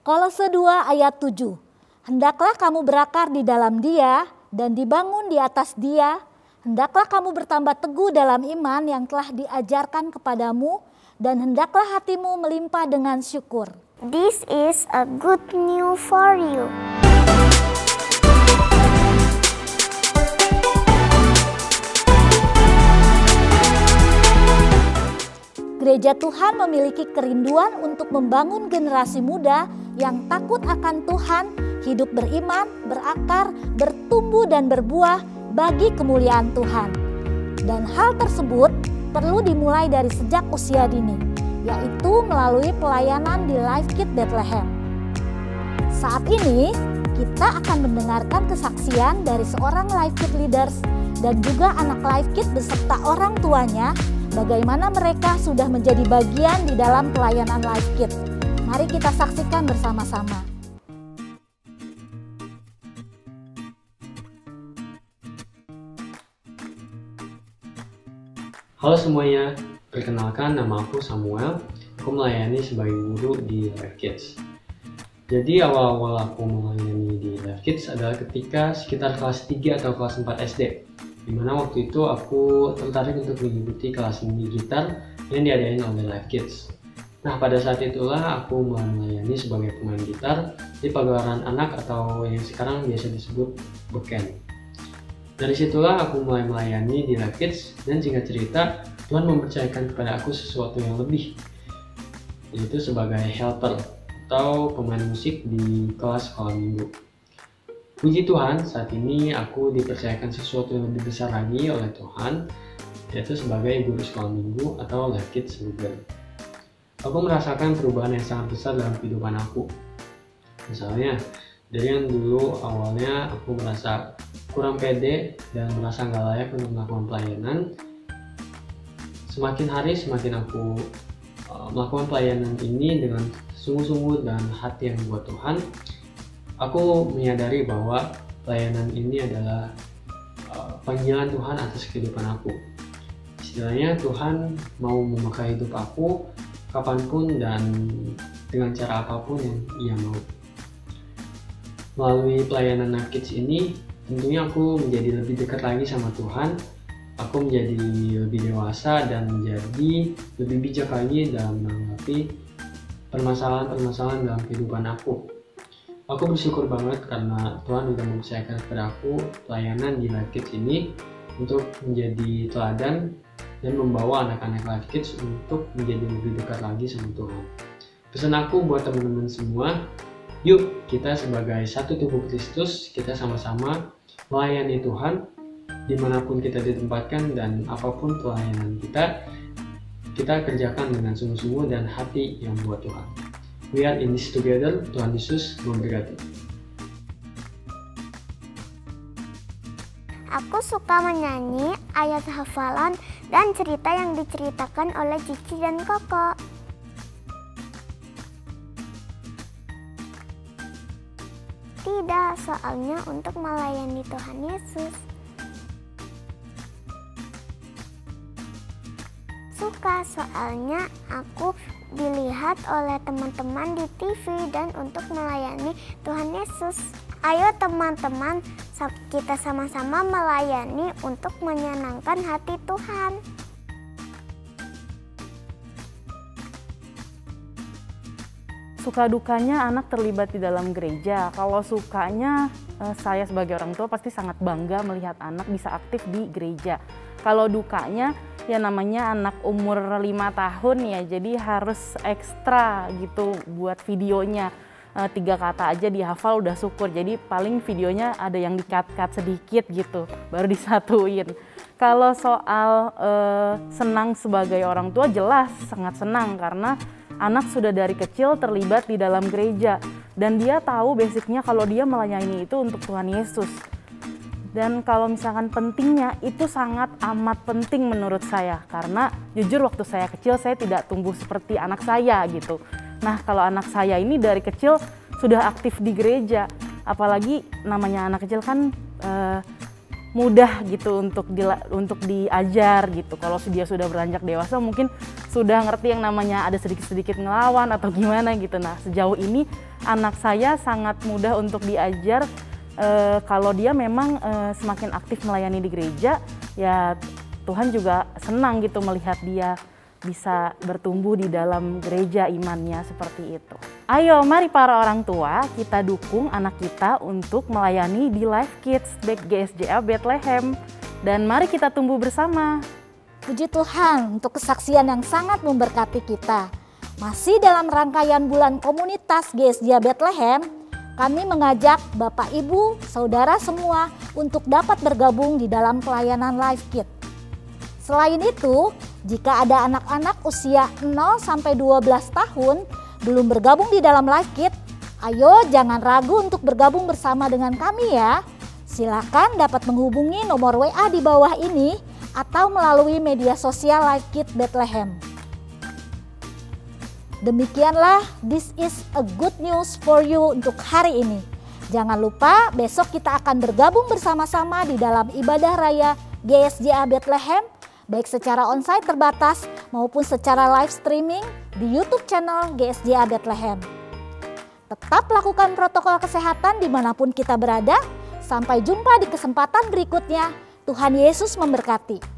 Kolose 2 ayat 7. Hendaklah kamu berakar di dalam Dia dan dibangun di atas Dia. Hendaklah kamu bertambah teguh dalam iman yang telah diajarkan kepadamu dan hendaklah hatimu melimpah dengan syukur. This is a good news for you. Gereja Tuhan memiliki kerinduan untuk membangun generasi muda yang takut akan Tuhan, hidup beriman, berakar, bertumbuh dan berbuah bagi kemuliaan Tuhan. Dan hal tersebut perlu dimulai dari sejak usia dini, yaitu melalui pelayanan di Life Kit Bethlehem. Saat ini kita akan mendengarkan kesaksian dari seorang Life Kit leaders dan juga anak Life Kit beserta orang tuanya, bagaimana mereka sudah menjadi bagian di dalam pelayanan Life Kit. Mari kita saksikan bersama-sama. Halo semuanya, perkenalkan nama aku Samuel. Aku melayani sebagai guru di Life Kids. Jadi awal-awal aku melayani di Life Kids adalah ketika sekitar kelas 3 atau kelas 4 SD. Dimana waktu itu aku tertarik untuk mengikuti kelas seni gitar yang diadain oleh Life Kids. Nah, pada saat itulah aku mulai melayani sebagai pemain gitar di pagelaran anak atau yang sekarang biasa disebut beken. Dari situlah aku mulai melayani di Life Kids dan singkat cerita Tuhan mempercayakan kepada aku sesuatu yang lebih, yaitu sebagai helper atau pemain musik di kelas sekolah minggu. Puji Tuhan, saat ini aku dipercayakan sesuatu yang lebih besar lagi oleh Tuhan, yaitu sebagai guru sekolah minggu atau Life Kids leader. Aku merasakan perubahan yang sangat besar dalam kehidupan aku. Misalnya, dari yang dulu awalnya aku merasa kurang pede dan merasa nggak layak untuk melakukan pelayanan, semakin hari semakin aku melakukan pelayanan ini dengan sungguh-sungguh dan hati yang buat Tuhan. Aku menyadari bahwa pelayanan ini adalah panggilan Tuhan atas kehidupan aku. Istilahnya Tuhan mau memakai hidup aku kapanpun dan dengan cara apapun yang Ia mau. Melalui pelayanan Life Kids ini, tentunya aku menjadi lebih dekat lagi sama Tuhan. Aku menjadi lebih dewasa dan menjadi lebih bijak lagi dalam menanggapi permasalahan-permasalahan dalam kehidupan aku. Aku bersyukur banget karena Tuhan sudah mempercayakan kepada aku pelayanan di Life Kids ini untuk menjadi teladan dan membawa anak-anak Life Kids untuk menjadi lebih dekat lagi sama Tuhan. Pesan aku buat teman-teman semua, yuk kita sebagai satu tubuh Kristus, kita sama-sama melayani Tuhan dimanapun kita ditempatkan dan apapun pelayanan kita kerjakan dengan sungguh-sungguh dan hati yang buat Tuhan. We are in this together. Tuhan Yesus memberkati. Aku suka menyanyi ayat hafalan dan cerita yang diceritakan oleh Cici dan Koko. Tidak, soalnya untuk melayani Tuhan Yesus. Suka, soalnya aku dilihat oleh teman-teman di TV dan untuk melayani Tuhan Yesus. Ayo teman-teman, kita sama-sama melayani untuk menyenangkan hati Tuhan. Suka dukanya anak terlibat di dalam gereja. Kalau sukanya, saya sebagai orang tua pasti sangat bangga melihat anak bisa aktif di gereja. Kalau dukanya, ya namanya anak umur 5 tahun ya, jadi harus ekstra gitu buat videonya. 3 kata aja dihafal udah syukur, jadi paling videonya ada yang di-cut sedikit gitu, baru disatuin. Kalau soal senang sebagai orang tua, jelas sangat senang karena anak sudah dari kecil terlibat di dalam gereja dan dia tahu basicnya kalau dia melayani itu untuk Tuhan Yesus. Dan kalau misalkan pentingnya, itu sangat amat penting menurut saya. Karena jujur waktu saya kecil, saya tidak tumbuh seperti anak saya gitu. Nah, kalau anak saya ini dari kecil sudah aktif di gereja. Apalagi namanya anak kecil kan mudah gitu untuk diajar gitu. Kalau dia sudah beranjak dewasa mungkin sudah ngerti yang namanya ada sedikit-sedikit ngelawan atau gimana gitu. Nah, sejauh ini anak saya sangat mudah untuk diajar. Kalau dia memang semakin aktif melayani di gereja, ya Tuhan juga senang gitu melihat dia bisa bertumbuh di dalam gereja imannya seperti itu. Ayo mari para orang tua kita dukung anak kita untuk melayani di Life Kids GSJA Bethlehem. Dan mari kita tumbuh bersama. Puji Tuhan untuk kesaksian yang sangat memberkati kita. Masih dalam rangkaian bulan komunitas GSJA Bethlehem, kami mengajak Bapak, Ibu, Saudara semua untuk dapat bergabung di dalam pelayanan Life Kids. Selain itu, jika ada anak-anak usia 0-12 tahun belum bergabung di dalam Life Kids, ayo jangan ragu untuk bergabung bersama dengan kami ya. Silakan dapat menghubungi nomor WA di bawah ini atau melalui media sosial Life Kids Bethlehem. Demikianlah This is a good news for you untuk hari ini. Jangan lupa besok kita akan bergabung bersama-sama di dalam ibadah raya GSJA Bethlehem, baik secara onsite terbatas maupun secara live streaming di YouTube channel GSJA Bethlehem. Tetap lakukan protokol kesehatan dimanapun kita berada. Sampai jumpa di kesempatan berikutnya. Tuhan Yesus memberkati.